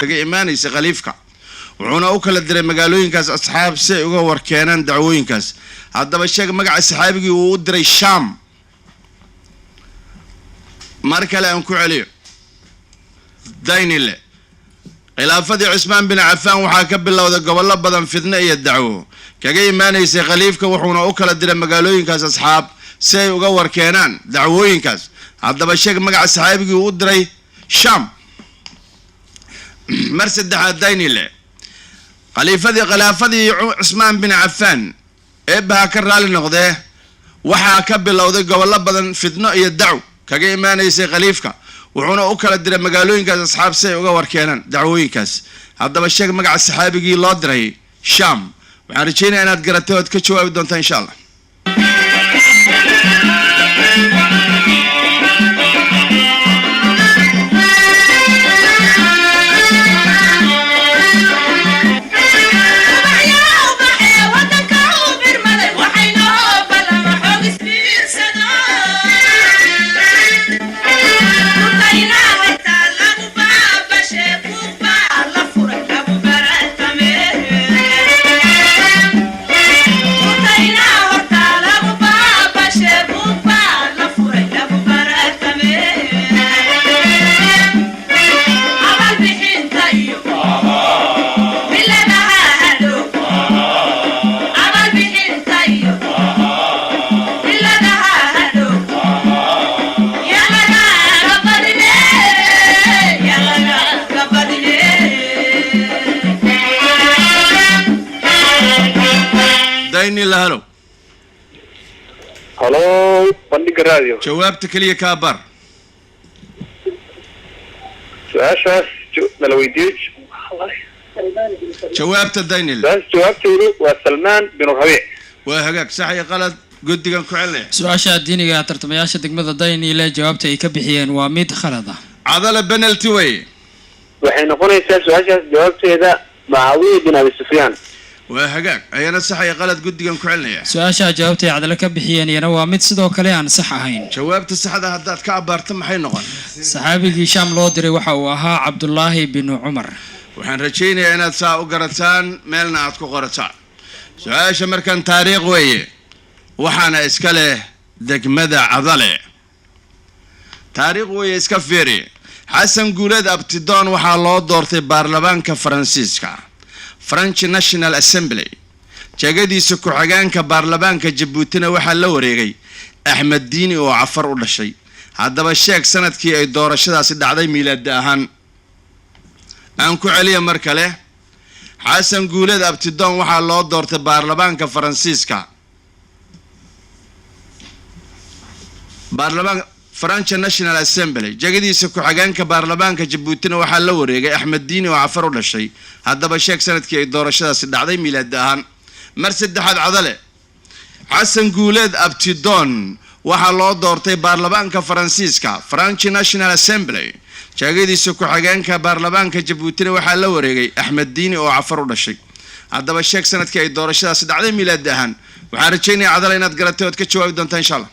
kaga imaanaysa khaliifka wuxuuna u kala diray magaalooyinkaas asxaab si ay uga warkeenaan dacwooyinkaas haddaba sheeg magaca saxaabigii uu u diray Sham mar kale aan ku celiyo daynile khilaafadii Cusmaan bin Affan waxaa ka bilowday gobollo badan fidna iyo dacwo kaga imaanaysa khaliifka wuxuuna u kala diray magaalooyinkaas asxaab si ay uga warkeenaan dacwooyinkaas haddaba sheeg magaca saxaabigii uu u diray Sham mar saddexaad daynile khilaafadii Cusmaan bin Affan eebbaha ka raali noqdee waxaa ka bilowday gobollo badan fidno iyo dacwo kaga imaanaysa khaliifka wuxuuna u kala diray magaalooyinkaas asxaab si ay uga warkeenaan dacwooyinkaas haddaba sheeg magaca saxaabigii loo diray Sham waxaan rajaynayaa inaad garatay oo aad ka jawaabi doontaa insha Allah هلو هلو بندق الراديو جوابتك لي كابر سؤال ملويديج جوابت الديني بس جوابت وسلمان بن ربيع وهجاك صحيح غلط قد كان كعله سؤال الديني قاعد ترتمياش دقمة الديني لا جوابته يكبحيان وميت خلطة عضلة بنالتي وي وحين نقول سؤال جوابته هذا معاوية بن أبي سفيان وهجاك أنا صحيح غلط قد كان كعله سؤال جوابته عضلة كبحيان يا وميت صدق كلام صح هين جوابت الصح هذا هدات كعبر تم حين نقول صحابي هشام لودري وحوها عبد الله بن عمر waxaan rajaynayaa inaad saa u garataan meelna aad ku qorataan su'aasha markan taariikh weeye waxaana iska leh degmada Cadale taariikh weeye iska fiiri Xasan Guuleed Abtidoon waxaa loo doortay baarlamaanka Faransiiska French National Assembly jagadiisa ku xigeenka baarlamaanka Djibouti waxaa la wareegay Axmed Diini oo Cafar u dhashay haddaba sheeg sanadkii ay doorashadaasi dhacday miilaad ahaan aan ku celiya mar kale Xasan Guuleed Abtidoon waxaa loo doortay baarlamaanka Faransiiska baarlamaanka French National Assembly jagadiisa ku xigeenka baarlamaanka Djibouti waxaa la wareegay Axmed Diini oo Cafar u dhashay haddaba sheeg sanadkii ay doorashadaasi dhacday miilaad ahaan mar saddexaad Cadale Xasan Guuleed Abtidoon waxaa loo doortay baarlamaanka Faransiiska French National Assembly jagadiisa ku xigeenka baarlamaanka Djibouti waxaa la wareegay Axmed Diini oo Cafar u dhashay haddaba sheeg sanadkii ay doorashadaasi dhacday miilaad ahaan waxaan rajaynayaa Cadale inaad garatay oo ka jawaabi doontaa insha Allah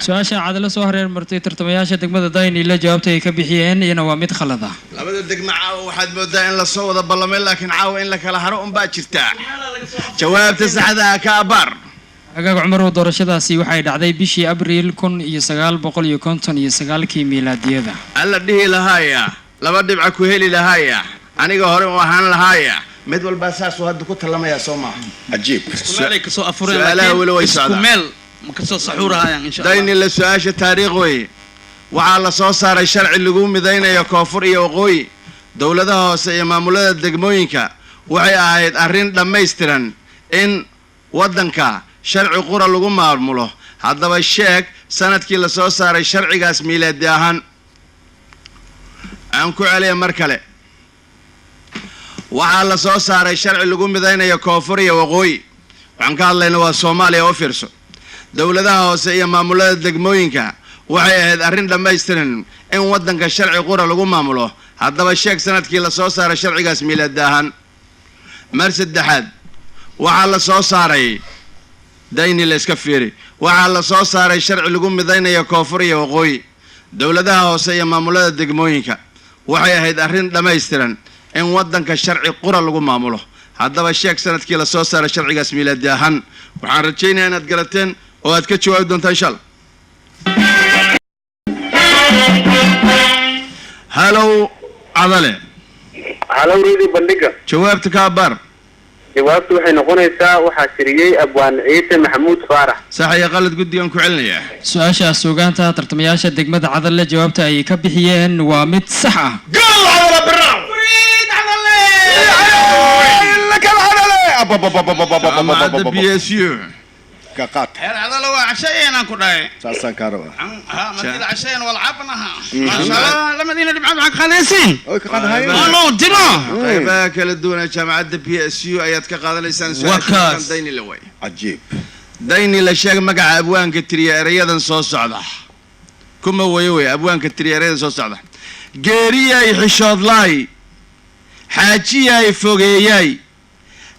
سؤال عدل سهر مرتي ترتمياش دقمة داين لا جوابته يكبحيان ينا وميد خلطة لابد الدقمة عاو واحد بدا إن لصوّد بالله لكن عاو إن لك لهرو باجرتا جواب تسعدها كابر أجا عمر ودرشة سي وحيد عدي بشي أبريل كن يسقال بقول يكونتن يسقال كي ميلادية ذا الله ده لهايا laba dhibca ku heli lahaaya aniga hore u ahaan lahaaya mid walba saasuu hadda ku talamayaa soo maaha cajiib meelay ka soo afureen su'aalaha weli way socdaan isku meel ma ka soo saxuurahayaan insha Allah dayni la su-aasha taariikh weeye waxaa la soo saaray sharci lagu midaynayo koonfur iyo waqooyi dowladaha hoose iyo maamulada degmooyinka waxay ahayd arrin dhammaystiran in waddanka sharci qura lagu maamulo haddaba sheeg sanadkii la soo saaray sharcigaas miilaadi ahaan aan ku celiya mar kale waxaa la soo saaray sharci lagu midaynayo koonfur iyo waqooyi waxaan ka hadlayna waa soomaaliya oo fiirso dowladaha hoose iyo maamulada degmooyinka waxay ahayd arrin dhammaystiran in waddanka sharci qura lagu maamulo haddaba sheeg sanadkii la soo saaray sharcigaas miilaadi ahaan mar saddexaad waxaa la soo saaray dayni la iska fiiri waxaa la soo saaray sharci lagu midaynayo koonfur iyo waqooyi dowladaha hoose iyo maamulada degmooyinka waxay ahayd arrin dhammaystiran in waddanka sharci qura lagu maamulo haddaba sheeg sanadkii la soo saaray sharcigaas miilaadi ahaan waxaan rajaynayaa inaad garateen oo aad ka jawaabi doontaa insha allah halow cadale halow reedi bandhiga jawaabta kaa bar jawaabtu waxay noqonaysaa waxaa tiriyey abwaan ciise maxamuud faarax sax iyo qalad guddigan ku celinayaa su-aashaas suugaanta tartamayaasha degmada cadalle jawaabta ay ka bixiyeen waa mid sax ah jaamacadda b s u ka qaad heer adala waa cashayeenaan ku dhahay saasaan kaa rabaa ha madila cashayeen wal cabnaha ma sha Allah lamadina dhibcad waxa qaadaysiin oy ka qaad hayo ano dimo qaybaha kala duwan ee jaamacadda b s u ayaad ka qaadanaysaan Wakaas. dayni la way cajiib dayni la sheeg magaca abwaanka tiriya erayadan soo socda kuma wayo wey abwaanka tiriya erayadan soo socda geeriyay xishoodlaay xaajiyay fogeeyay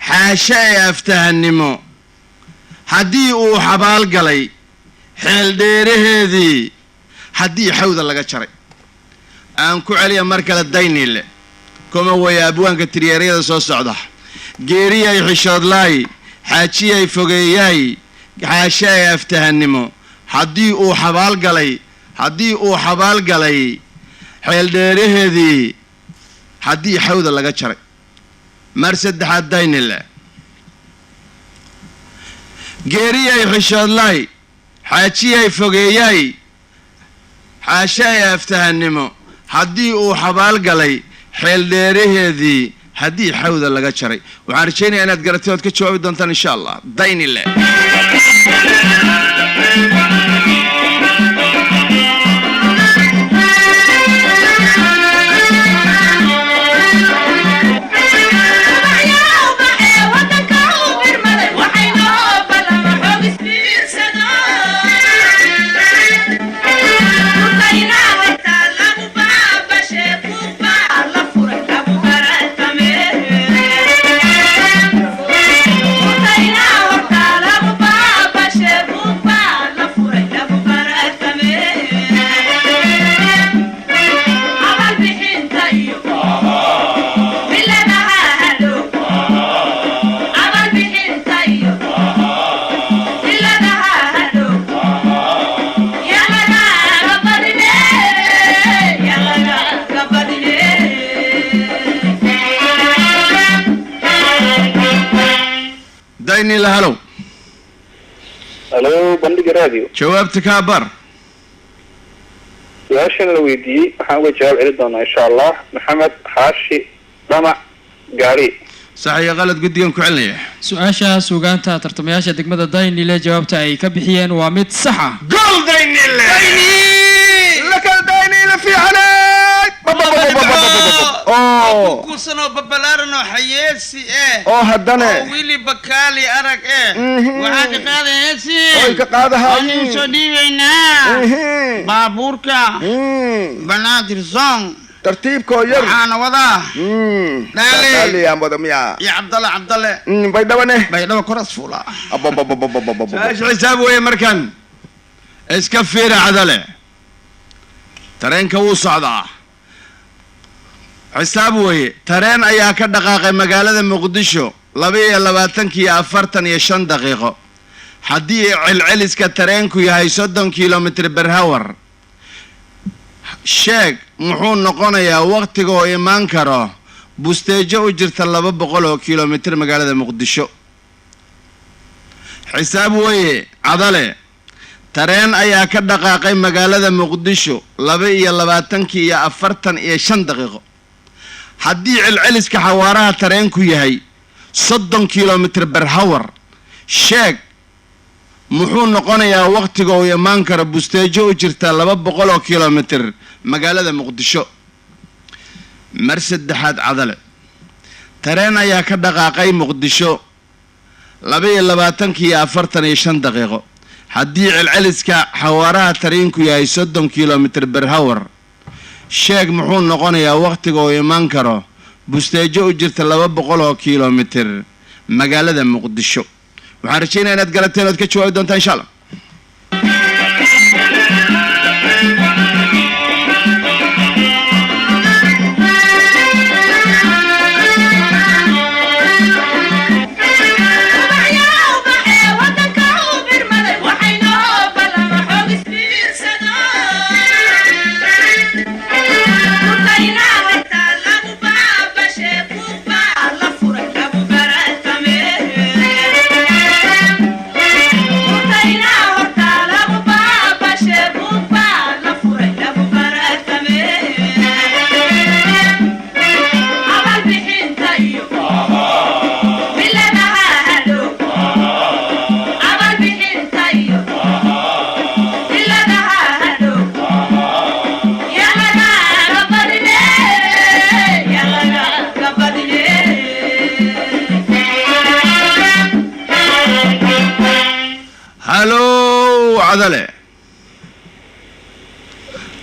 xaasha ee aftahannimo haddii uu xabaal galay xeeldheeraheedii haddii xawda laga jaray aan ku celiya mar kale daynile kuma waya abwaanka tiriyeeryada soo socda geeriyay xishoodlaay xaajiyay fogeeyay xaasha ee aftahannimo haddii uu xabaal galay xeeldheeraheedii haddii xawda laga jaray mar saddexaad daynile geeriyay xishoodlaay xaajiyay fogeeyay xaasha ee aftahannimo haddii uu xabaal galay xeeldheeraheedii haddii xawda laga jaray waxaan rajaynayaa inaad garatay ood ka jawaabi doontaan insha allah daynile daynile halow halo bandhiga radio jawaabta kaa bar su-aashan la weydiiyey waxaan uga jawaab celi doonaa insha allah maxamed xaashi dhamac gaari sax iyo qalad guddigan ku celinaya su-aasha suugaanta tartamayaasha degmada daynile jawaabta ay ka bixiyeen waa mid sax ah gol daynile laka daynile fi calay kuusanoo babalaaranoo xayeesi oo haddana oo wili bakaali arag waxaa ka qaadaysi oy ka qaadahayin waan soo dhiibaynaa baabuurka banaadir zong tartiibkoo yar waxaana wadaa dhaaliyaan wada miyaa iyo cabdalle baydhabane baydhaba koras fuula su-aasha xisaab weeye markan iska fiira cadale tareenka wuu socdaa xisaab weeye tareen ayaa ka dhaqaaqay magaalada muqdisho 22:45 haddii celceliska tareenku yahay 30 kilomitr per hour sheeg muxuu noqonayaa waqtiga oo imaan karo busteejo u jirta 200 kilomitir magaalada muqdisho xisaab weeye cadale tareen ayaa ka dhaqaaqay magaalada muqdisho 22 iyo 45 daqiiqo haddii celceliska xawaaraha tareenku yahay 30 kilomitir per hour sheeg muxuu noqonayaa waqtiga oo imaan karo busteejo u jirta 200 kilomitir magaalada muqdisho mar saddexaad cadale tareen ayaa ka dhaqaaqay muqdisho 22 iyo 45 daqiiqo haddii celceliska xawaaraha tareenku yahay 30 kilomitir per hour sheeg muxuu noqonayaa waqtiga oo imaan karo busteejo u jirta 200 kilomitir magaalada muqdisho waxaan rajaynayaa inaad garateen ood ka jawaabi doontaan insha allah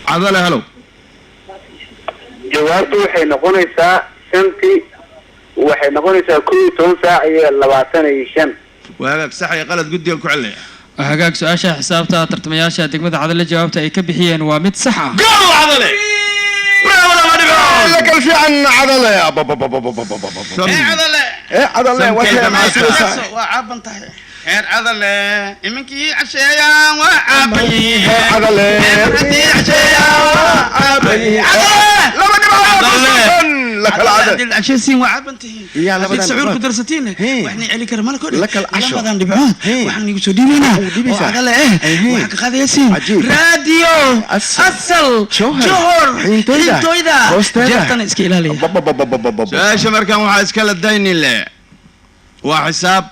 عضلة هلو جوابته waxay noqonaysaa shantii waxay noqonaysaa 12 saac iyo 25 وهاك صح يا قلد قدي ku celnay hagaag su'aasha xisaabta tartamayaasha degmada cadale jawaabta ay ka bixiyeen waa mid sax ah go cadale bravo la madhigo لك الفعن عضلة يا عضلة عضلة وجه معسوسة وعبنتها هير عضلة يمكن عشيا وعبي عضلة عشيا وعبي عضلة لك العدد العشاء سين وعبنتهين يا لا بدنا سعور قدرستين واحنا علي كرمال كل لك العشر لما دبعون واحنا يسو ديبنا وعقله وحق هذا ياسين راديو اصل جوهر حينتويدا جبتنا اسكي الهلي سؤال مركان waxaa iska la dayni le waa xisaab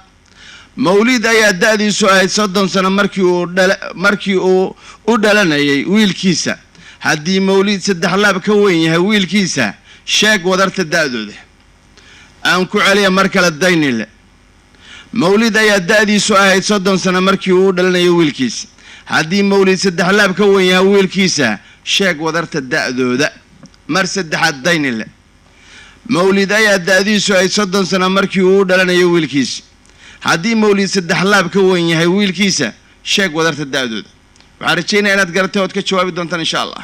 mawlid ayaa da'diisu ahayd 30 sano markii uu u dhalanayay wiilkiisa haddii mawlid 3 laab ka weyn yahay wiilkiisa sheeg wadarta da'dooda aan ku celiya mar kale dayni le mawlid ayaa da'diisu ahayd 30 sano markii uu u dhalanayay wiilkiisa haddii mawlid 3 laab ka weyn yahay wiilkiisa sheeg wadarta da'dooda mar saddexaad dayni le mawlid ayaa da'diisu ahayd 30 sano markii uu u dhalanayay wiilkiisa haddii mawlid 3 laab ka weyn yahay wiilkiisa sheeg wadarta da'dooda waxaan rajaynayaa inaad garatay ood ka jawaabi doontaan insha allah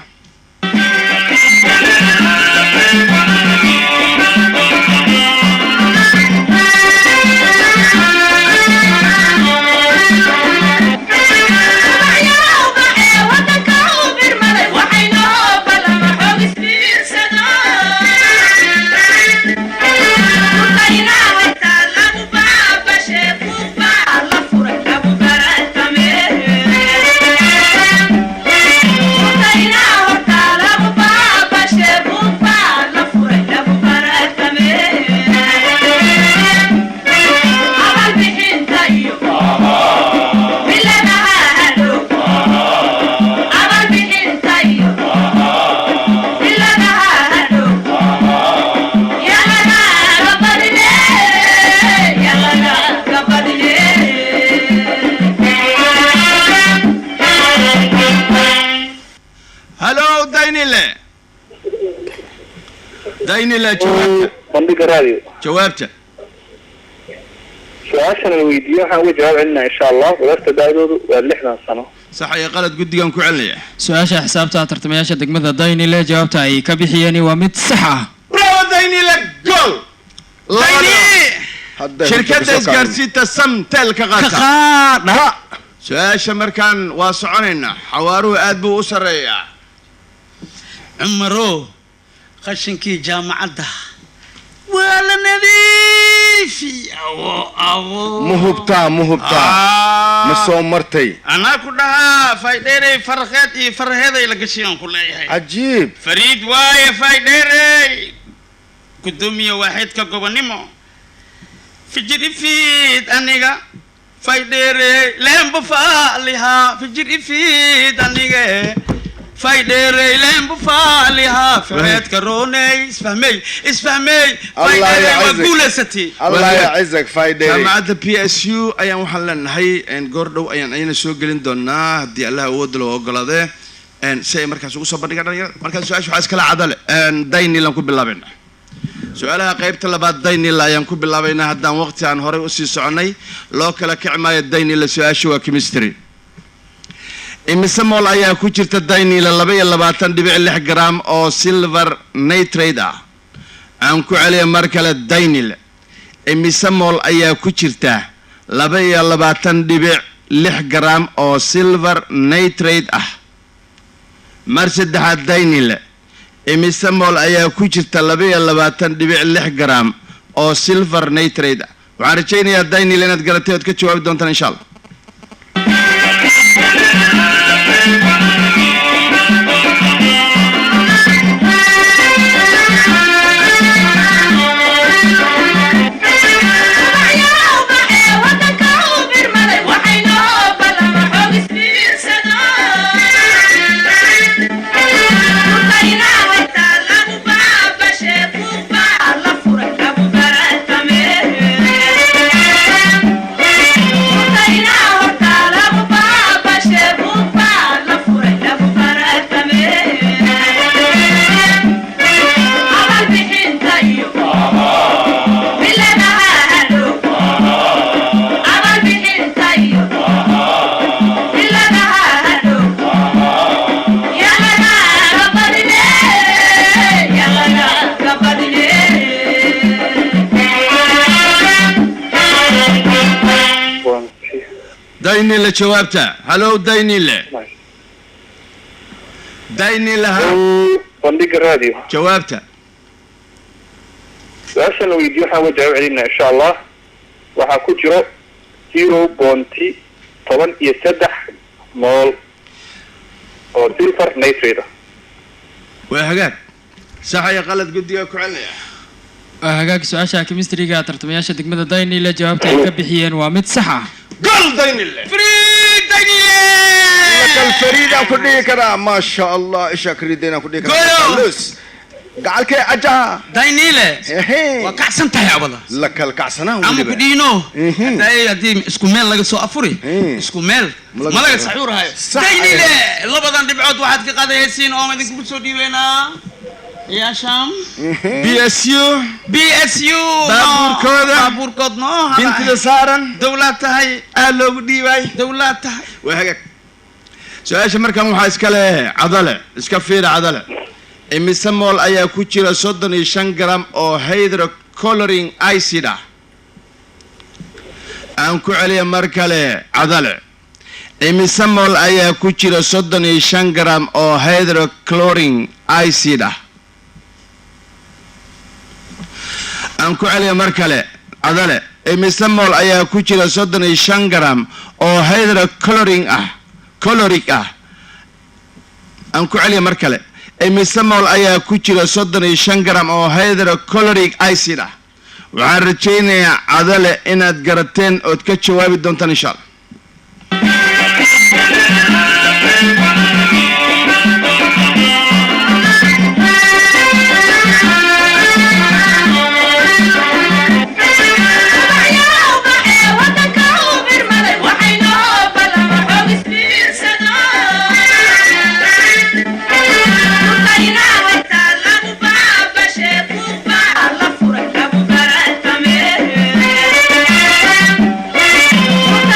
دايني لا جوابته بندق راديو جوابته سؤال الويديو هو جواب عندنا ان شاء الله ولست دايدو ولحنا سنه صح يا قلد قديان ku celnaya su'aasha xisaabta tartamayaasha degmada dayni le jawaabta ay ka bixiyeen waa mid sax ah bravo dayni le goal dayni shirkadda isgaarsiinta samtel ka qaata su'aasha markaan waa soconaynaa xawaaruhu aad buu u sareeyaa عمرو خشنكي جامعة ده ولا نظيفي أو مهبتا مسو مرتي أنا كلها فايديري فرخاتي فرهذا لقشيون كلها عجيب فريد واي فايديري قدومي واحد كقبنيمو فجري فيد أنيقا فايديري لم بفعلها فجري فيد أنيقا فايديري لم بفعلها فريد كروني اسفهمي فايديري وقولة ستي الله يعزك فايديري جامعة PSU أيام وحلنا هاي إن قردو أيام سوق لندنا دي الله ود له وقلاده إن شيء مركز وصبر نقدر مركز سؤال شو عايز كلا عدل إن ديني لهم كل بالله بينا سؤالها قيب طلبات ديني لا ينكب بالله بينا هدان وقت عن هوري أسي سعني لو كلا كعماية ديني لسؤال شو كيمستري إمسمول أيها كوشرت الديني للبي اللباتن دبيع اللي جرام أو سيلفر نيتريدا أنكو عليه مركلة الديني إمسمول أيها كوشرته لبي اللباتن دبيع اللي جرام أو سيلفر نيتريد مرسد هاد ديني إمسمول أيها كوشرت لبي اللباتن دبيع اللي جرام أو سيلفر نيتريد وعرفيني الديني لنا تقرأتيه وتكتشوا بدون إن شاء الله ديني اللي جوابته هلو ديني اللي ديني لها صندوق الراديو جوابته سؤال ويديو حاول جواب علينا إن شاء الله وحاكو جرو 0.7 مول أو سيلفر نيتريدا وهجاك صح يا غلط قد ياكو عليا hagaag su-aasha chemistryga tartamayaasha degmada Daynile jawaabta ay ka bixiyeen waa mid sax ah قل ديني فريد ديني لك الفريدة كلية كرا ما شاء الله إيش أكريدنا كلية قولوا. كرا لس قالك أجا دينيله إيه وكعسنت يا والله لك الكعسنة أما كدينو هاي هدي اسكو ميل لقى سو أفوري إيه. اسكو ميل ما لقى سحور هاي صح. دينيله لبضان دبعوت واحد كقاعد يسين أو ما ذيك بتسودي وينا يا شام BSU بابور كود نو بنت لسارن دولات هاي ألو ديواي دولات هاي وهجاك سؤال مركم وحاس كله عضلة إسكافير عضلة إمسمول أيها كوتشيلا صدني 5 جرام أو هيدروكولورين أيسيدا أنكو عليه مركله عضلة إمسمول أيها كوتشيلا صدني 5 جرام أو هيدروكلورين أيسيدا أنكو عليه مركله عضلة إمسمول أيها كوتشيلا صدني 5 جرام أو هيدروكلورين كولوريك أنكو عليه مركله إمسمول أيها كوتشيلا صدني 5 جرام أو هيدروكولوريك أيسيدا وعرجيني عضلة إناد قرتين أو تكتشوا وابد دونتان إن شاء الله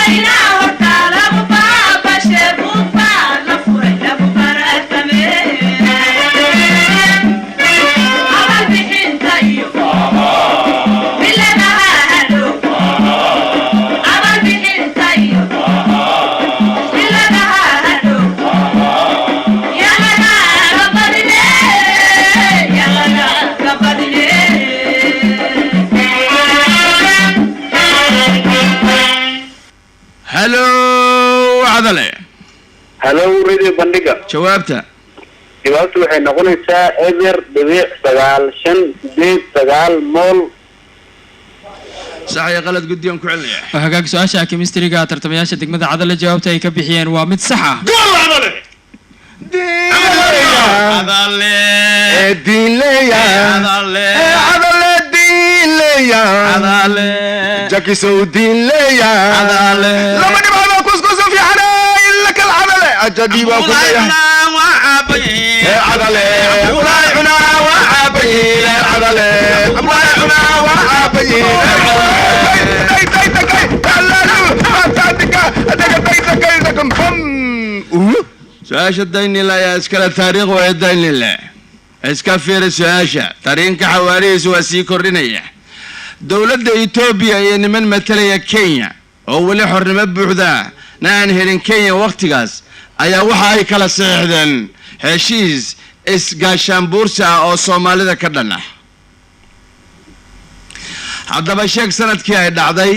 Bye. halo radio bandhiga jawaabta jawaabtu waxay noqonaysaa eber dhibic 958 mool sax iyo qalad guddigan ku celinaya waa hagaag su-aasha chemistryga tartamayaasha degmada cadale jawaabta ay ka bixiyeen waa mid sax ah jakisow diinleya lama dhibcado kuskusu fiicana ilaka alcadale ajadii baa ku leeyahay cadale abulaay cunaa waa caabayiin cadale abulaay cunaa waa caabayiin su-aasha daynile ayaa iskale taariikh waa daynile iska fiiri su-aasha tariinka xawaarihiisa waa sii kordhinaya dowladda etoobiya iyo niman matalaya kenya oo weli xornimo buuxda na aan helin kenya wakhtigaas ayaa waxa ay kala saxiixdeen heshiis isgaashaanbuursi ah oo soomaalida ka dhan ah haddaba sheeg sanadkii ay dhacday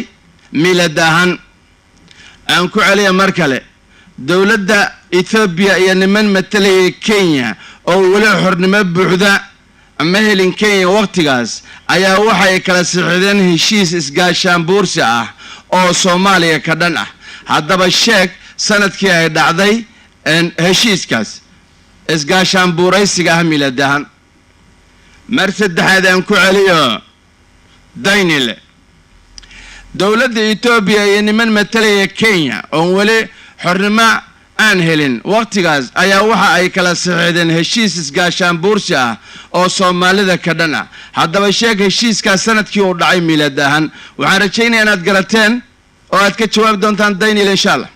miilad ahaan aan ku celiya mar kale dowladda etoobiya iyo niman matalaya kenya oo weli xornimo buuxda ma helin kenya wakhtigaas ayaa waxay kala saxiixdeen heshiis isgaashaanbuursi ah oo soomaaliya ka dhan ah haddaba sheeg sanadkii ay dhacday heshiiskaas isgaashaanbuuraysiga ah miilad ahaan mar saddexaad aan ku celiyo daynile dowladda etoobiya iyo niman matalaya kenya oon weli xornimo aan helin wakhtigaas ayaa waxa ay kala saxiixdeen heshiis isgaashaanbuursi ah oo soomaalida ka dhan ah haddaba sheeg heshiiskaas sanadkii uu dhacay miilad ahaan waxaan rajaynaya inaad garateen oo aad ka jawaabi doontaan daynile insha allah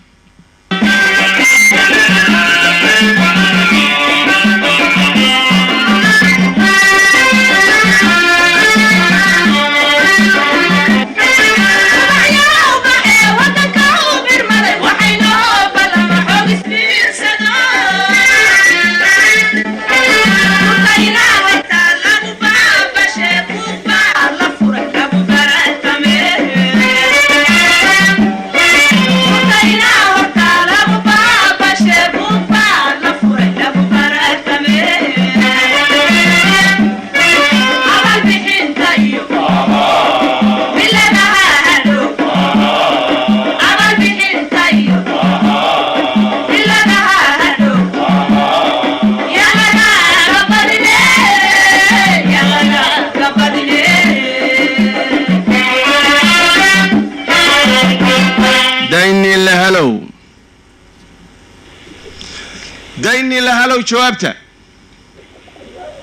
daynile halow jawaabta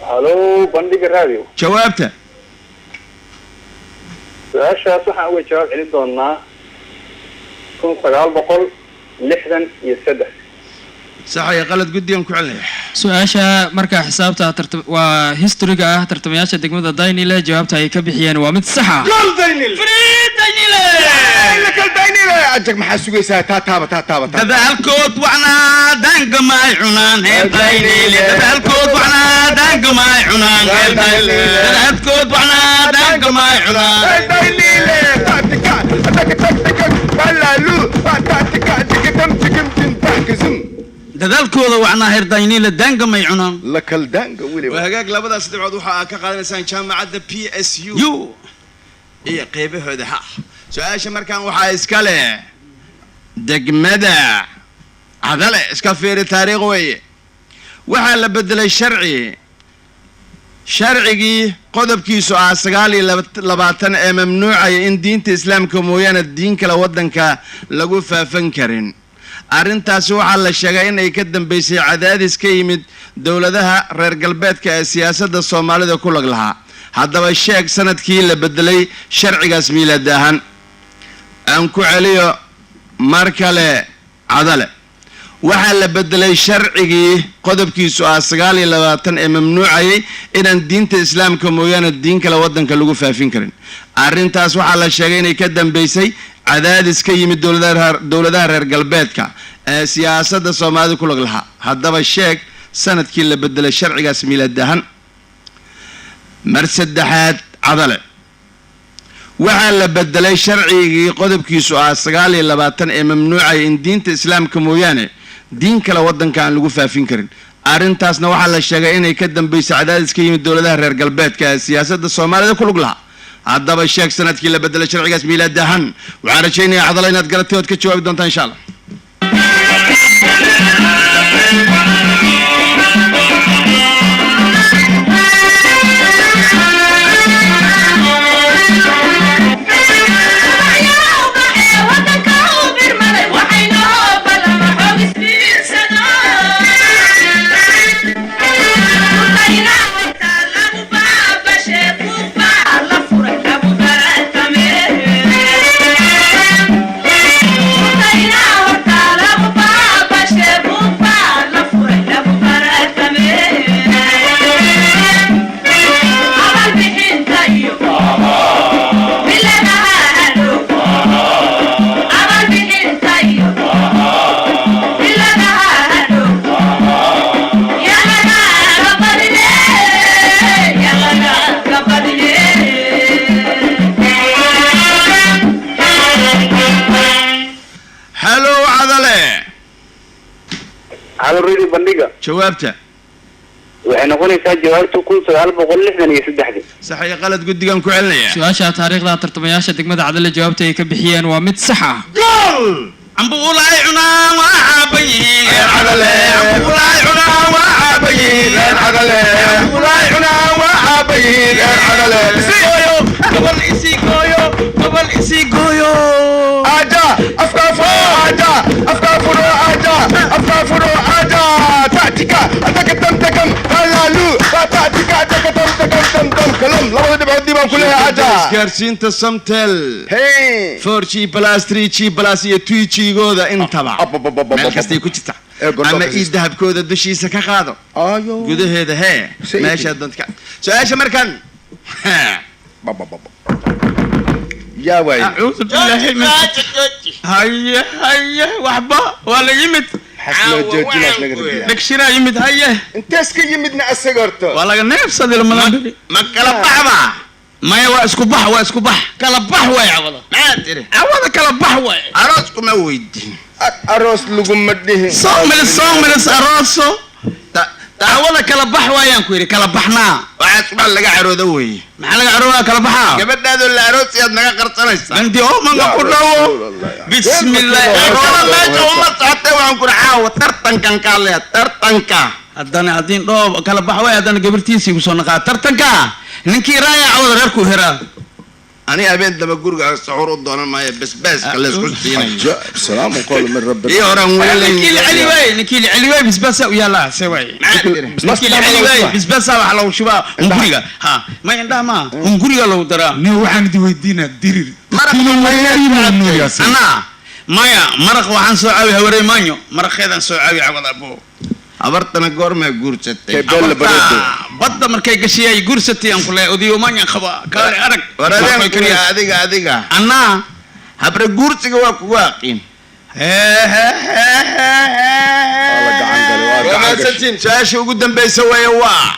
halo bandhiga radio jawaabta su-aashaas waxaan uga jawaab celin doonaa 1963 sax iyo qalad guddigan ku celinaya su-aasha markaa xisaabta waa historyga ah tartamayaasha degmada daynile jawaabta ay ka bixiyeen waa mid sax ah ajag maxaa sugaysaa taataaba dadaalkood wacnaa daanka maay cunaan heerdaynile dadaalkood wacnaa daanka maay cunaan heerdaynile dadaalkood wacnaa daanka maay cunaan heerdaynile taatika ataka balaalu taatika tikam tikam dadaalkooda wacnaa heerdaynile daanka may cunaan la kal daanka weliba waa hagaag labadaas dhibcood waxa aad ka qaadanaysaan jaamacadda PSU iyo qaybahooda ha su-aasha markaan waxaa iska leh degmada cadale iska fiiri taariikh weeye waxaa la bedelay sharcigii qodobkiisu ah 29 ee mamnuucaya in diinta islaamka mooyaane diin kale waddanka lagu faafan karin arrintaasi waxaa la sheegay in ay ka dambeysay cadaadis ka yimid dowladaha reer galbeedka ee siyaasadda soomaalida ku lag lahaa haddaba sheeg sanadkii la bedelay sharcigaas miilad ahaan aan ku celiyo mar kale cadale waxaa la bedelay sharcigii qodobkiisu ah 29 ee mamnuucayay inaan diinta islaamka mooyaane diin kale waddanka lagu faafin karin arrintaas waxaa la sheegay inay ka dambeysay cadaadis ka yimid dowladaha reer galbeedka ee siyaasadda soomaalida ku lag lahaa haddaba sheeg sanadkii la bedelay sharcigaas miilad ahaan mar saddexaad cadale waxaa la bedelay sharcigii qodobkiisu ah 29 ee mamnuucaya in diinta islaamka mooyaane diin kale waddanka aan lagu faafin karin arrintaasna waxaa la sheegay inay ka dambayso cadaadis ka yimid dowladaha reer galbeedka ee siyaasadda soomaalida ku lug lahaa haddaba sheeg sanadkii la bedelay sharcigaas miilaad ahaan waxaan rajaynayaa cadala inaad garatay ood ka jawaabi doontaan insha allah jawaabta waxay noqonaysaa jawaabtu 1963 sax iyo qalad guddigan ku celinaya su-aasha taariikhda tartamayaasha degmada cadale jawaabta ay ka bixiyeen waa mid sax ah gool ambu ulay cunaa waa caabayiin cadale ulay cunaa waa caabayiin cadale ulay cunaa waa caabayiin cadale gobol isii gooyo aja afka furo aja tactika ataka tam halalu tactika ataka tam kalam labada dhibcood dibaan ku leeyahay aja isgaarsiinta samtel hey 4G plus 3G plus iyo 2G-gooda intaba meel kastay ku jirta ama ii dahabkooda dushiisa ka qaado ayo gudaheeda hee meesha dadka su-aasha markan yaa waay a'uudu billahi min haye waxba waa la yimid xasna joojinaas laga rabiyaa degshira yimid haye intaas ka yimidna asaga horta waa laga neefsaday lamadan ma kala baxba maya waa isku bax kala bax way awada maxaad tiri awada kala bax way aroos kuma weydiin aroos laguma dhihin soomilis arooso awada kala bax waayaan ku yidhi kala baxnaa waxaas baa laga carooda weeye maxaa laga caroodaa kala baxaa gabadhaadoo la aroosiyaad naga qarsanaysaa ganti oo manga ku dhawo bismillah arooda meesha uma socotay waan ku caawa tartankan kaa leeya tartanka haddana haddiin dhoob kala bax waay haddana gabartiisii kusoo naqaa tartanka ninkii raaya awada reerku hiraa ani habeen daba guriga saxuur u doonan maayo basbaaska la isku siinayo salaamu qawlan min rabbi iyo horan ninkii celi way bisbaasa u yaala se way ninkii celi way bisbaasa waxa lagu shubaa hunguriga ha ma indhaha ma hunguriga lagu daraa ni waxaan idi weydiinaa dirir ana maya maraq waxaan soo caawi hawaray maanyo maraqeedan soo caawi cawad abo abartana goorma guursatay badda markay gashiyay guursatay aan kule odiyo maanyo qaba kaari arag waradeen adiga ana habre guursiga waa kugu aqiin su-aasha ugu dambaysa weeye waa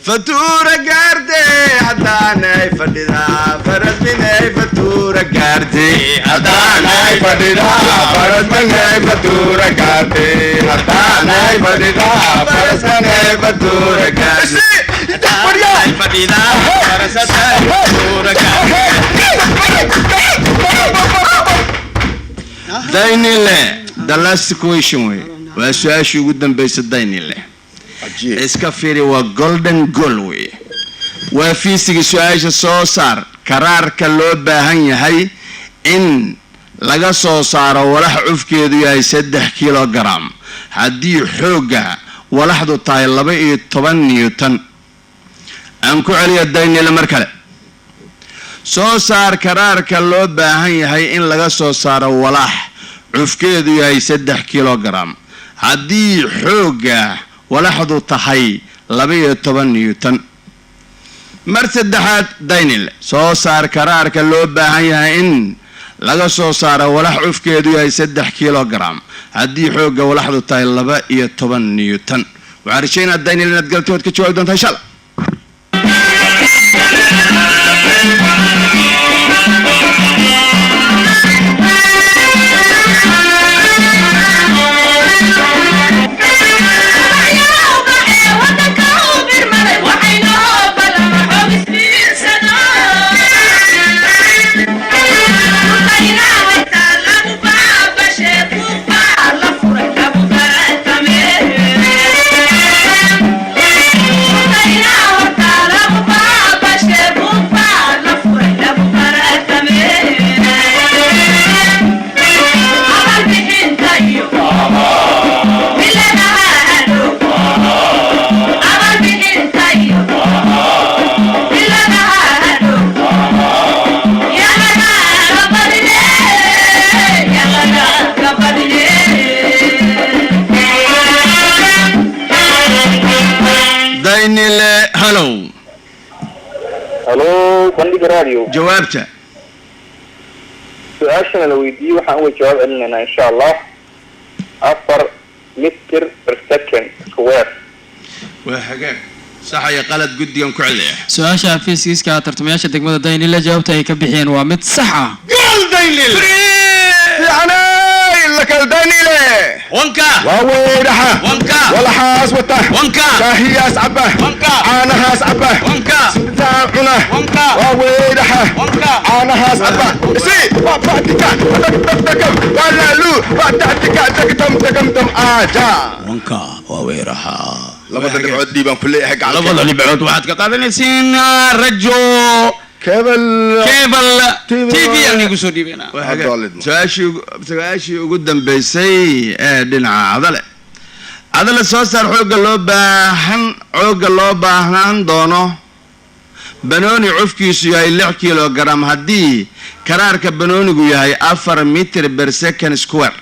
fatuura gaarde haddaanay fadhidaa farasminay fatuura gaarde haddaanay fadhidaa farasminay fatuura gaarde haddaanay fadhidaa farasminay fatuura gaarde haddaanay fadhidaa farasminay fatuura gaarde daynile the last question way waa su-aashii ugu dambaysa daynile iska fiiri waa golden goal wey waa fiisiga su-aasha soo saar karaarka loo baahan yahay in laga soo saaro walax cufkeedu yahay 3 kilogram haddii xoogga walaxdu tahay 12 newton aan ku celiyo daynile mar kale soo saar karaarka loo baahan yahay in laga soo saaro walax cufkeedu yahay 3 kilogram haddii xoogga walaxdu tahay 12 newton mar saddexaad daynile soo saar karaarka loo baahan yahay in laga soo saaro walax cufkeedu yahay 3 kilogram haddii xoogga walaxdu tahay 12 newton waxaan rajaynaa daynile inaad galtood ka jawaabi doontaa insha allah halow halo bandhiga radio jawaabta su-aashana la weydiiyey waxaan uga jawaab celinaynaa insha allah 4 mitir per second square waa hagaag sax iyo qalad guddigan ku celiya su-aasha fiisigiska tartamayaasha degmada daynile jawaabta ay ka bixiyeen waa mid sax ah gool daynil يعني لك الدنيلة wanka وويدها wanka ولحاس وته wanka شاهياس عبه wanka عانهاس عبه wanka سبتاعنا wanka وويدها wanka عانهاس عبه سي بابتك تكم ولا لو بابتك تكم آجا wanka waa weeraha لابد نبعد ديبان كله حق على labada dhibcood waxaad ka qaadanaysiin rajo كيبل cable TV. TV aan igu soo dhiibana su-aashii ugu dambeysay ee dhinaca cadale soo saar xooga loo baahan doono banooni cufkiisu yahay 6 kilogram haddii karaarka banoonigu yahay 4 mitir per second square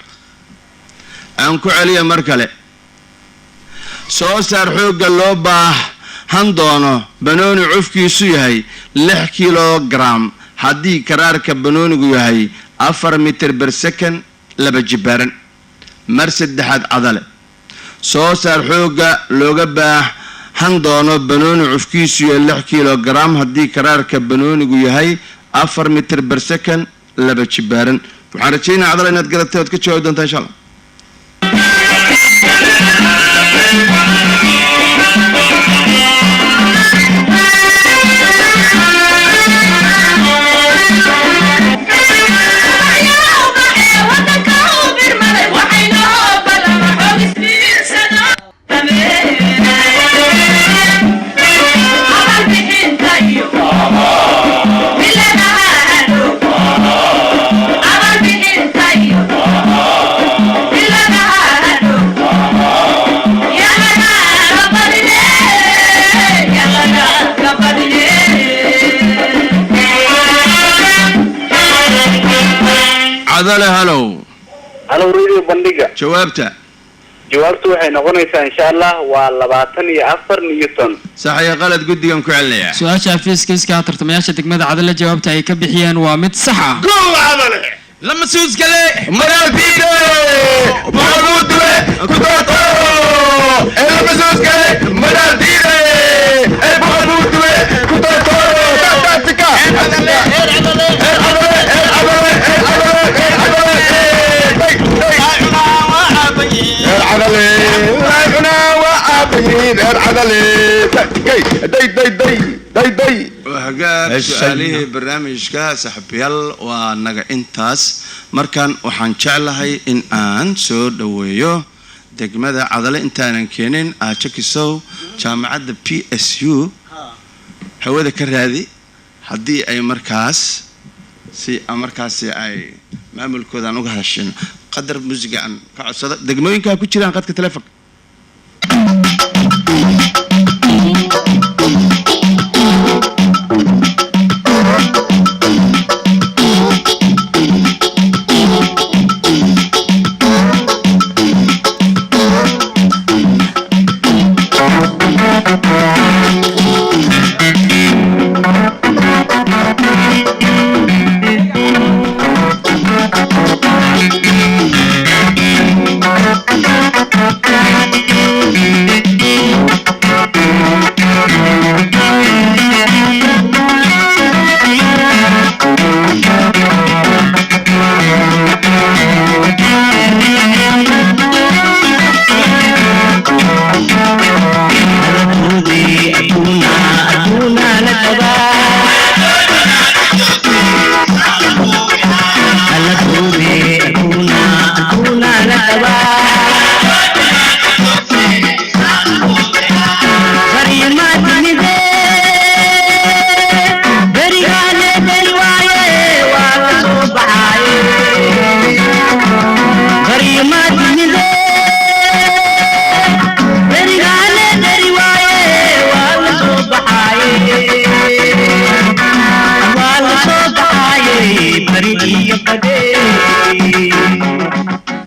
aan ku celiya mar kale soo saar xooga loo baahan doono banooni cufkiisu yahay 6 kilogram haddii karaarka banoonigu yahay 4 mitir per second laba jibaaran mar saddexaad cadale soo saar xooga looga baahan doono banooni cufkiisu yahay 6 kilogram haddii karaarka banoonigu yahay 4 mitir per second laba jibaaran waxaan rajaynayaa cadale inaad garatay ood ka jawaabi doontaa insha allah cadale halow halo radio bandhiga jawaabta jawaabtu waxay noqonaysaa insha allah waa 24 newton sax iyo qalad guddigan ku celinaya su-aasha fiisigiska tartamayaasha degmada cadale jawaabta ay ka bixiyeen waa mid sax ah gool cadale lama suuskale مراتيدي بحبوتوه كتوتو المسوسكي مراتيدي بحبوتوه كتوتو تاتيكا hagaag su-aalihii barnaamijka saaxiibayaal waa naga intaas markan waxaan jeclahay in aan soo dhaweeyo degmada cadale intaanan keenin aajakisow jaamacadda PSU hawada ka raadi haddii ay markaasi ay maamulkoodan uga hadashin qadar muusiga aan ka codsada degmooyinka ku jiraan qadka telefoonka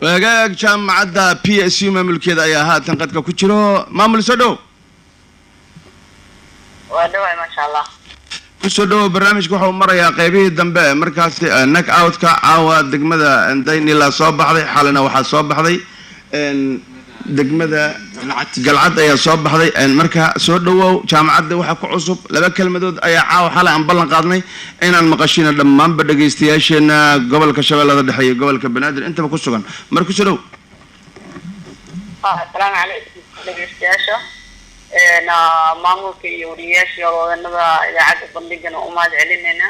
wagaag jaamacadda PSU maamulkeeda ayaa haatan qadka ku jiro maamul soo dhow ودواء ما شاء الله. kusoo dhawow barnaamijka waxuu marayaa qaybihii dambe markaasi knock out-ka caawa degmada daynila soo baxday xalina waxaa soo baxday degmada galcad ayaa soo baxday marka soo dhawow jaamacadda waxa ku cusub laba kelmadood ayaa caawa xalay aan ballan qaadnay inaan maqashino dhammaanba dhagaystayaasheena gobolka shabeellada dhexe iyo gobolka banaadir intaba ku sugan marka kusoo dhawow. السلام عليكم dhagaystayaasha maamulka iyo wariyaasha wadannada idaacadda bandhigana u mahad celinayna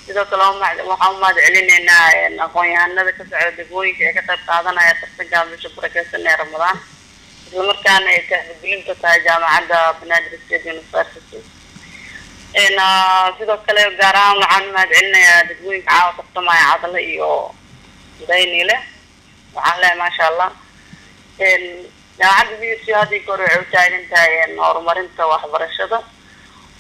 sidoo kale waxaan u mahad celinaynaa aqoon-yahanada ka socda degmooyinka ee ka qayb qaadanaya tartanka bisha barakeysan ee ramadaan isla markaana ay taageerinta tahay jaamacadda Banaadir State University sidoo kale gaar ahaan waxaan u mahad celinayaa degmooyinka caawa tartamaya Cadale iyo Daynile waxaan leeyahay maasha Allah jaamacadda BSU hadii kor waxay u taagan tahay horumarinta waxbarashada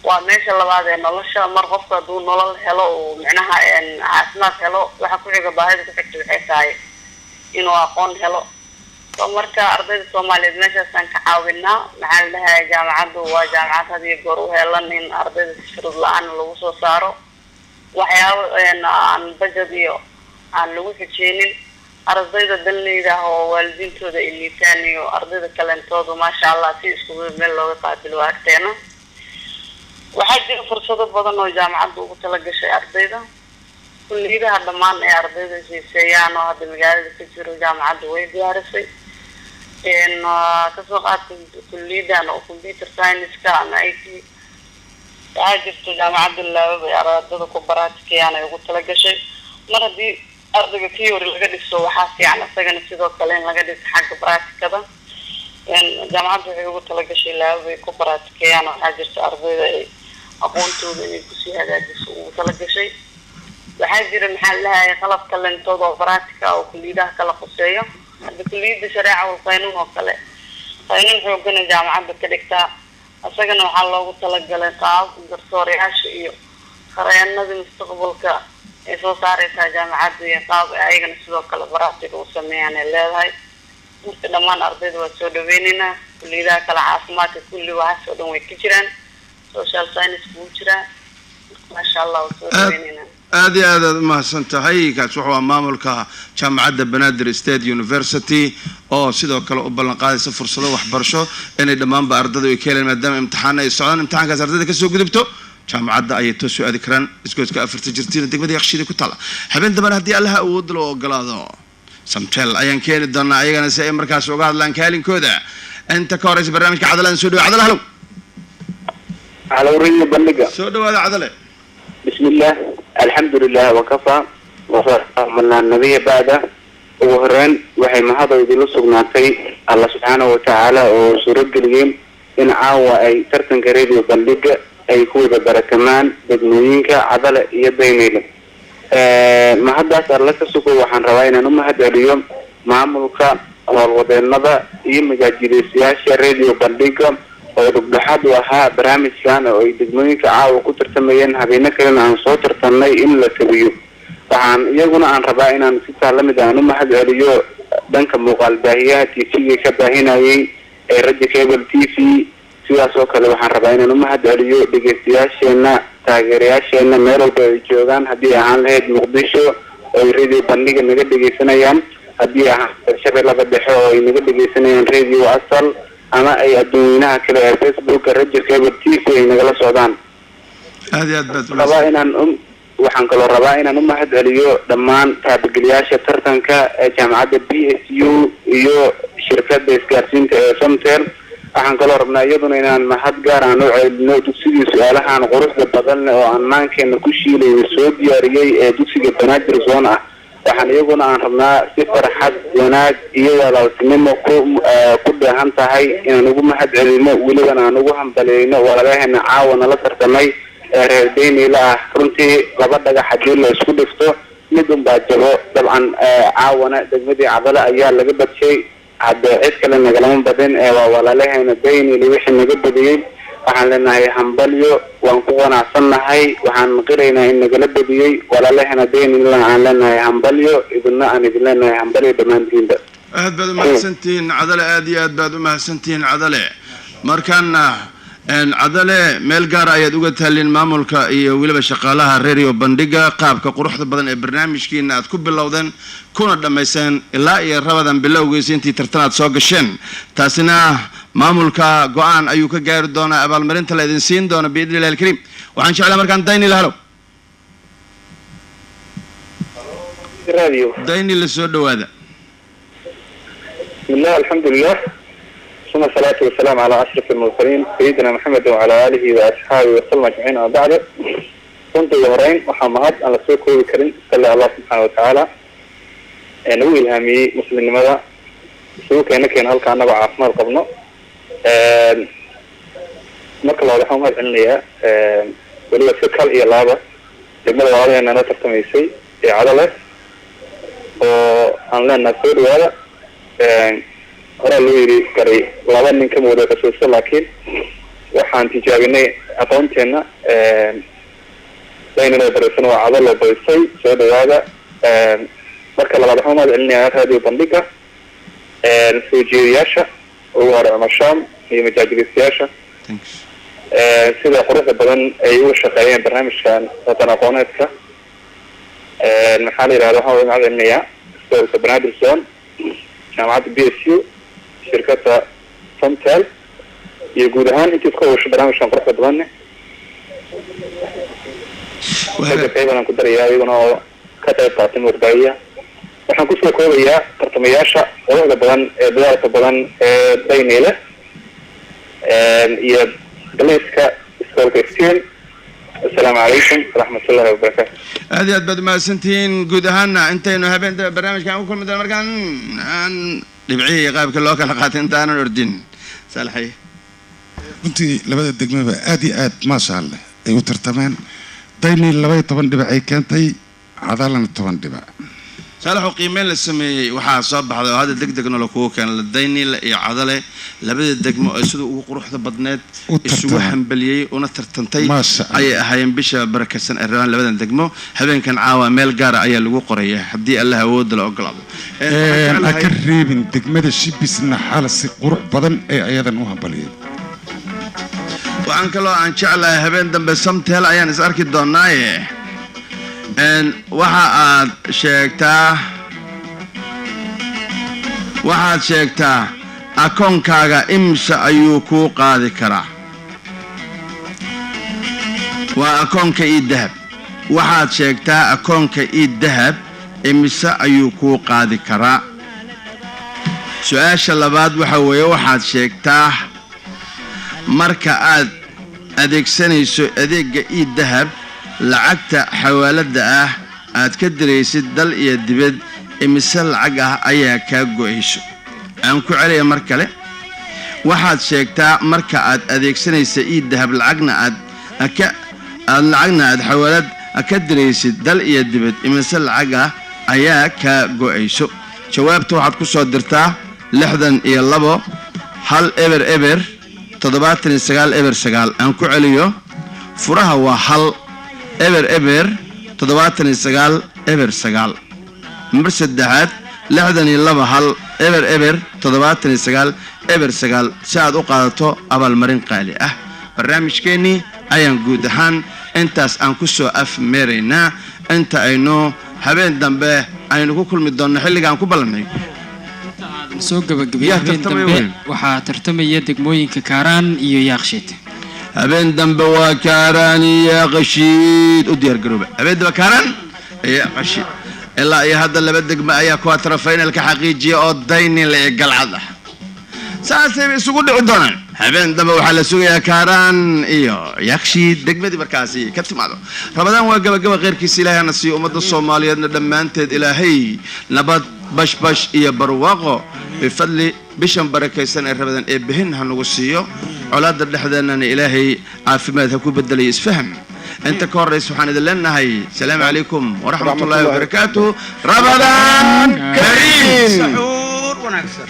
waa meesha labaad ee nolosha mar qofka hadduu nolol helo oo micnaha caafimaad helo waxa ku xiga baahida ku xigta waxay tahay inuu aqoon helo marka ardayda Soomaaliyeed meeshaasaan ka caawinaa maxaa la dhahaa jaamacaddu waa jaamacad hadii goor u helan in ardayda si shuruud la'aan lagu soo saaro waxyaabo aan budget iyo aan lagu xijeenin ardayda dalnayda oo waalidiintooda ay liitaan iyo ardayda kalentooda maasha Allah si isku meel looga qaabilo agteena waxaa jira fursado badan oo jaamacaddu ugu tala gashay ardayda kulliyadaha dhammaan ee ardayda xiiseeyaan oo hadda magaalada ka jiro jaamacaddu way diyaarisay kasoo qaatay kulliyadan oo computer science-ka ama IT waxaa jirta jaamacadda laabab ee ardayda ku baraatikeeyaan ay ugu tala gashay mar haddii ardayga theory laga dhiso waxaa fiican isagana sidoo kale in laga dhiso xagga practicada jaamacadda waxay ugu tala gashay laabab ay ku baraatikeeyaan waxaa jirta ardayda ay aqoontooda inay kusii hagaajiso ugu tala gashay waxaa jira maxaa la dhahayaa qalab kalentooda oo practica oo kulliyadaha kala quseeyo hadda kulliyada shareeca wal qaanuun oo kale qaanuun xooggan jaamacadda ka dhigtaa isagana waxaa loogu talagalay qaab garsoorayaasha iyo qareenada mustaqbalka ay soo saaraysaa jaamacadda iyo qaab ayagana sidoo kale practica u sameeyaan ay leedahay marka dhammaan ardayda waa soo dhaweynaynaa kulliyadaha kale caafimaadka kulli waxaas oo dhan way ka jiraan social science buu jiraa maasha Allah waa soo dhaweynaynaa aad iyo aad mahadsan tahay kaas wuxuu maamulka jaamacadda Banaadir State University oo sidoo kale u ballan qaadaysa fursado waxbarasho inay dhammaanba ardaydu ay ka helaan maadaama imtixaan ay socdaan imtixaankaas ardayda ka soo gudubto jaamacadda ayay toos u aadi karaan iskoodka afarta jirtiin degmada Yakshiid ku taala habeen dambe haddii Allah awood loo ogolaado samtel ayaan keeni doonaa ayagana si ay markaas uga hadlaan kaalinkooda inta ka horeysa barnaamijka Cadale soo dhawaad Cadale على وريني بندقة soo dhawaad Cadale بسم الله الحمد لله وكفى وصلى من النبي بعده وهران وحي ما هذا يدل سقناتي الله سبحانه وتعالى وسرق اليوم إن عاوة أي ترتن قريب بندقة أي كوي بركمان بدمينك عضلة يديني له ما هذا صار لك سوق وحن رواينا نما هذا اليوم معمولك والوضع النظر يمجاجي سياسة راديو بندقة oo dhexaad waxa barnaamijkan oo ay degmooyinka caawa ku tartamayeen habeena kale aan soo tartamay in la tabiyo waxaan iyaguna aan rabaa inaan si saalamid ah u mahad celiyo dhanka muuqaal baahiyaha TV ka baahinayay ee radio cable TV sidaas oo kale waxaan rabaa inaan u mahad celiyo dhageystayaasheena taageerayaasheena meel walba ay joogaan haddii ahaan lahayd Muqdisho oo radio bandhiga naga dhageysanayaan haddii ahaan Shabeellada Dhexe oo ay naga dhageysanayaan radio Asal ama ay adduunyanaha kale ee Facebook radio cable TV ay nagala socdaan aad iyo aad waxaan kaloo rabaa inaan u mahad celiyo dhammaan taageerayaasha tartanka ee jaamacadda BSU iyo shirkadda isgaarsiinta ee Samtel waxaan kaloo rabnaa iyaduna inaan mahad gaar ah u celino dugsiga su'aalahan quruxda badan oo aan maankeena ku shiilay soo diyaariyay ee dugsiga Banaadir Zone ah waxaan iyaguna aan rabnaa si farxad wanaag iyo walaaltinimo ku dheehan tahay inaan ugu mahad celino weliba aan ugu hambaleyno walaalahena caawana la tartamay reer Daynila runtii laba dhagax hadii la isku dhifto mid baa jabo dabcan caawana degmadii Cadale ayaa laga badshay hadda cid kale nagalama badan ee walaalahena Daynila wixii naga badiyay waxaan leenahay hambalyo waan ku qanacsanahay waxaan qiraynaa in nagala badiyay walaalahena Daynila aan leenahay hambalyo idina aan idin leenahay hambalyo dhamaantiinba aad baad u mahadsantiin Cadale aad iyo aad baad u mahadsantiin Cadale markaan cadale meel gaara ayaad uga taallin maamulka iyo weliba shaqaalaha radio bandhiga qaabka quruxda badan ee barnaamijkiina aad ku bilowdeen kuna dhammayseen ilaa iyo rabadan bilowgiisa intii tartanaad soo gasheen taasina maamulka go-aan ayuu ka gaari doonaa abaalmarinta la idin siin doona biidni illahi alkariim waxaan jeclaa markaan daynil halo daynil la soo dhawaada bismillah alxamdulilah ثم الصلاة والسلام على أشرف المرسلين سيدنا محمد وعلى آله وأصحابه وسلم أجمعين وما بعد كنت ظهرين وحمد على سوق الكريم صلى الله سبحانه وتعالى نوي الهامي مسلم لماذا سوق هناك هل كان نبع عاصمة قبله مركز الله رحمه الله عليها ولو فكر إيه لابا لما الوالي أن أنا ترتميسي عدله وأن لنا نسود وهذا hore loo yiri karay laba nin ka muuqda ka soo laakiin waxaan tijaabinay aqoonteena laynana baraysan waa cadal loo baysay soo dhawaada marka labaad waxaan u celinayaa radio bandhiga soo jeediyaasha oo hore mashaam iyo majaajilistayaasha sida quruxda badan ay uga shaqeeyeen barnaamijkan watan aqooneedka maxaa la yidhahdaa waxaan u celinayaa iskuulka Banaadir Zone jaamacadda BSU shirkadda Somtel iyo guud ahaan intii ka hawsha barnaamijkan quruxda badan waxaan ku darayaa iyaguna oo ka qayb qaatay warbaahiya waxaan ku soo koobayaa tartamayaasha quruxda badan ee dadaalka badan ee Daynile iyo daliska iskoolka iftiin السلام عليكم ورحمة الله وبركاته. هذه أدبد ما سنتين جود هنا أنتين وهبين برنامج كان كل مدة مركان عن ربعي غاب كل وقت حلقات أنت أنا الأردن صالحي. أنت لبعد الدقمة آدي ما شاء الله أيوة ترتمان دايني لبعد طبعا دبعي كانتي عضلنا طبعا دبع. صالح قيمين للسمي وحاسب هذا الدقدق إنه لكو كان للديني عضلة لبعد الدقمة أسدو وقروح ثبتنات السوق حنبلية ونترتنتي أي هاي بيش بركة سنة الران لبعد الدقمة هبين كان عوامل جارة أي لجو قرية حدي الله ود الأقلب. أكرر من دقمة الشيء بس إن حال قروح بدن أيضا وهبلية. وعن كلا عن شعله هبين دم بسمت هلا أيان إسأرك الدناية. waxaad sheegtaa akoonkaaga imsa ayuu kuu qaadi karaa waa akoonka idahab waxaad sheegtaa akoonka idahab imsa ayuu kuu qaadi karaa su-aasha labaad waxa weeye waxaad sheegtaa marka aad adeegsanayso adeega idahab lacagta xawaalada ah aad ka diraysid dal iyo dibad imise lacag ah ayaa ka go'ayso aan ku celiya mar kale waxaad sheegtaa marka aad adeegsanaysa idahab lacagna aad xawaalad ka diraysid dal iyo dibad imise lacag ah ayaa ka go'ayso jawaabta waxaad ku soo dirtaa 62 hal eber eber 79 eber 9 aan ku celiyo furaha waa hal eber eber 79 eber 9 mar saddexaad 62 hal eber eber 79 eber 9 si aad u qaadato abaalmarin qaali ah barnaamijkeennii ayaan guud ahaan intaas aan ku soo afmeeraynaa inta aynu habeen dambe aynu ku kulmi doonno xilligaan ku ballanay soo gabagabeeyay habeen dambe waxaa tartamaya degmooyinka Kaaraan iyo Yaaqshiid habeen dambe waa Kaaraan iyo Yaaqshiid u diyaar garooba habeen dambe Kaaraan iyo Yaaqshiid ilaa iyo hadda laba degmo ayaa quarter final ka xaqiijiya oo Daynile ee galcad ah saasay isugu dhici doonaan habeen dambe waxaa la sugayaa Kaaraan iyo Yaaqshiid degmadii markaasi ka timaado Ramadaan waa gabagaba qeyrkiisa Ilaahay na siiyo ummadda Soomaaliyeedna dhammaanteed Ilaahay nabad bash bash iyo barwaaqo bifadli bishan barakaysan ee Ramadaan ee bihin hanagu siiyo colaada dhexdeennana Ilaahay caafimaad ha ku beddelay isfaham انت كوريس سبحان الله السلام عليكم ورحمة الله وبركاته رمضان كريم سحور ونكسر